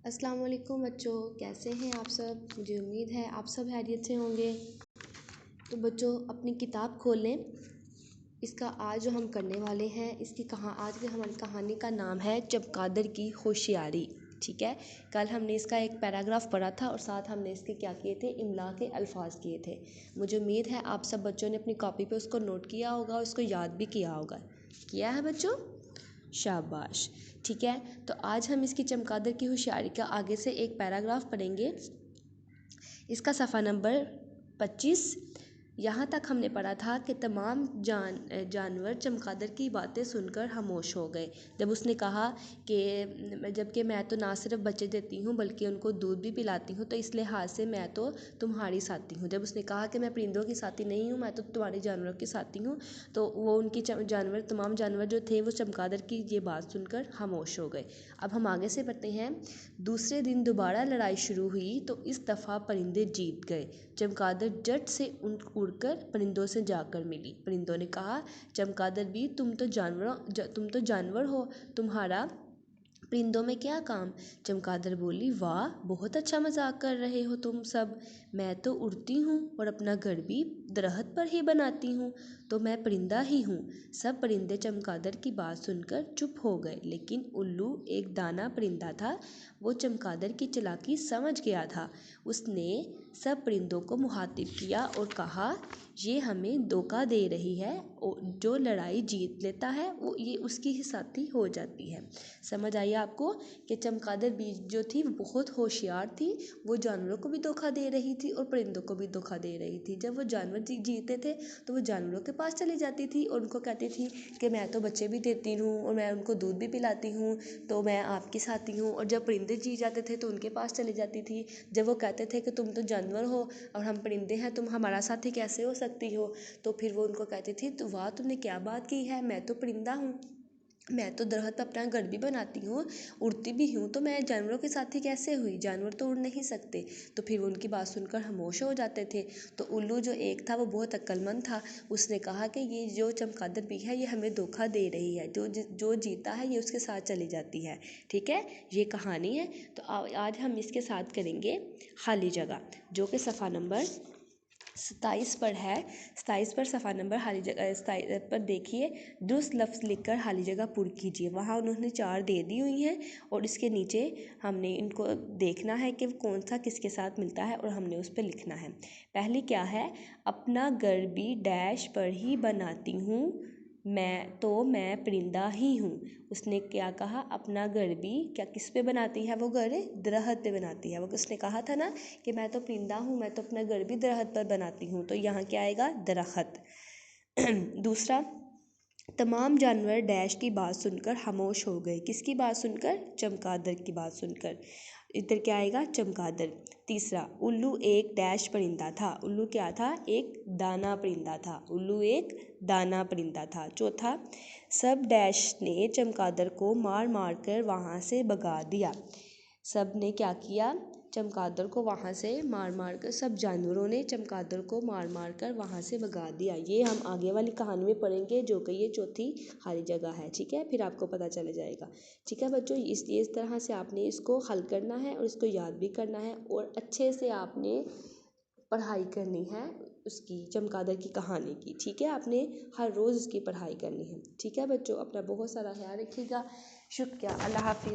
अस्सलाम वालेकुम बच्चों, कैसे हैं आप सब। मुझे उम्मीद है आप सब खैरियत से होंगे। तो बच्चों अपनी किताब खोल लें। इसका आज जो हम करने वाले हैं आज की हमारी कहानी का नाम है चमगादड़ की होशियारी। ठीक है, कल हमने इसका एक पैराग्राफ पढ़ा था और साथ हमने इसके क्या किए थे, इमला के अल्फाज किए थे। मुझे उम्मीद है आप सब बच्चों ने अपनी कॉपी पे उसको नोट किया होगा और उसको याद भी किया होगा। किया है बच्चों, शाबाश। ठीक है, तो आज हम इसकी चमगादड़ की होशियारी का आगे से एक पैराग्राफ पढ़ेंगे। इसका सफ़ा नंबर 25। यहाँ तक हमने पढ़ा था कि तमाम जानवर चमगादड़ की बातें सुनकर खामोश हो गए जब उसने कहा कि जबकि मैं तो ना सिर्फ बच्चे देती हूँ बल्कि उनको दूध भी पिलाती हूँ, तो इस लिहाज से मैं तो तुम्हारी साथी हूँ। जब उसने कहा कि मैं परिंदों की साथी नहीं हूँ, मैं तो तुम्हारे जानवरों की साथी हूँ, तो वो उनकी तमाम जानवर जो थे वो चमगादड़ की ये बात सुनकर खामोश हो गए। अब हम आगे से पढ़ते हैं। दूसरे दिन दोबारा लड़ाई शुरू हुई तो इस दफ़ा परिंदे जीत गए। चमगादड़ झट से उड़कर परिंदों से जाकर मिली। परिंदों ने कहा, चमगादड़ भी तुम तो जानवर हो, तुम्हारा परिंदों में क्या काम। चमगादड़ बोली, वाह, बहुत अच्छा मजाक कर रहे हो तुम सब। मैं तो उड़ती हूँ और अपना घर भी दरख्त पर ही बनाती हूँ, तो मैं परिंदा ही हूँ। सब परिंदे चमगादड़ की बात सुनकर चुप हो गए, लेकिन उल्लू एक दाना परिंदा था। वो चमगादड़ की चालाकी समझ गया था। उसने सब परिंदों को मुखातिब किया और कहा, ये हमें धोखा दे रही है। जो लड़ाई जीत लेता है वो ये उसकी ही साथी हो जाती है। समझ आई आपको कि चमगादड़ भी जो थी वो बहुत होशियार थी। वो जानवरों को भी धोखा दे रही थी और परिंदों को भी धोखा दे रही थी। जब वो जानवर जीते थे तो वो जानवरों के पास चली जाती थी और उनको कहती थी कि मैं तो बच्चे भी देती हूँ और मैं उनको दूध भी पिलाती हूँ, तो मैं आपकी साथी हूँ। और जब परिंदे जीत जाते थे तो उनके पास चली जाती थी। जब वो कहते थे कि तुम तो जानवर हो और हम परिंदे हैं, तुम हमारा साथी कैसे हो सकती हो, तो फिर वो उनको कहती थी, तो वाह, तुमने क्या बात की है, मैं तो परिंदा हूँ, मैं तो दरख्त पर अपना घर भी बनाती हूँ, उड़ती भी हूँ, तो मैं जानवरों के साथी कैसे हुई, जानवर तो उड़ नहीं सकते। तो फिर वो उनकी बात सुनकर खामोश हो जाते थे। तो उल्लू जो एक था वो बहुत अक्लमंद था। उसने कहा कि ये जो चमगादड़ भी है ये हमें धोखा दे रही है, जो जीता है ये उसके साथ चली जाती है। ठीक है, ये कहानी है। तो आज हम इसके साथ करेंगे खाली जगह, जो कि सफ़ा नंबर 27 पर है। 27 पर सफ़ा नंबर खाली जगह 27 पर देखिए, दुरुस्त लफ्ज़ लिखकर खाली जगह पुर कीजिए। वहाँ उन्होंने 4 दे दी हुई हैं और इसके नीचे हमने इनको देखना है कि कौन सा किसके साथ मिलता है और हमने उस पर लिखना है। पहली क्या है, अपना घर भी डैश पर ही बनाती हूँ, मैं परिंदा ही हूँ। उसने क्या कहा, अपना घर भी क्या किस पे बनाती है, वो घर दरख्त पे बनाती है। वो उसने कहा था ना कि मैं तो परिंदा हूँ, मैं तो अपना घर भी दरख्त पर बनाती हूँ, तो यहाँ क्या आएगा, दरख्त। दूसरा, तमाम जानवर डैश की बात सुनकर खामोश हो गए। किसकी बात सुनकर, चमगादड़ की बात सुनकर। इधर क्या आएगा, चमगादड़। तीसरा, उल्लू एक डैश परिंदा था। उल्लू क्या था, एक दाना परिंदा था। उल्लू एक दाना परिंदा था। चौथा, सब डैश ने चमगादड़ को मार मार कर वहाँ से भगा दिया। सब ने क्या किया, चमगादड़ को वहाँ से मार मार कर, सब जानवरों ने चमगादड़ को मार मार कर वहाँ से भगा दिया। ये हम आगे वाली कहानी में पढ़ेंगे, जो कि ये चौथी खाली जगह है। ठीक है, फिर आपको पता चल जाएगा। ठीक है बच्चों, इस तरह से आपने इसको हल करना है और इसको याद भी करना है और अच्छे से आपने पढ़ाई करनी है उसकी, चमगादड़ की कहानी की। ठीक है, आपने हर रोज़ इसकी पढ़ाई करनी है। ठीक है बच्चों, अपना बहुत सारा ख्याल रखिएगा। शुक्रिया, अल्लाह हाफिज़।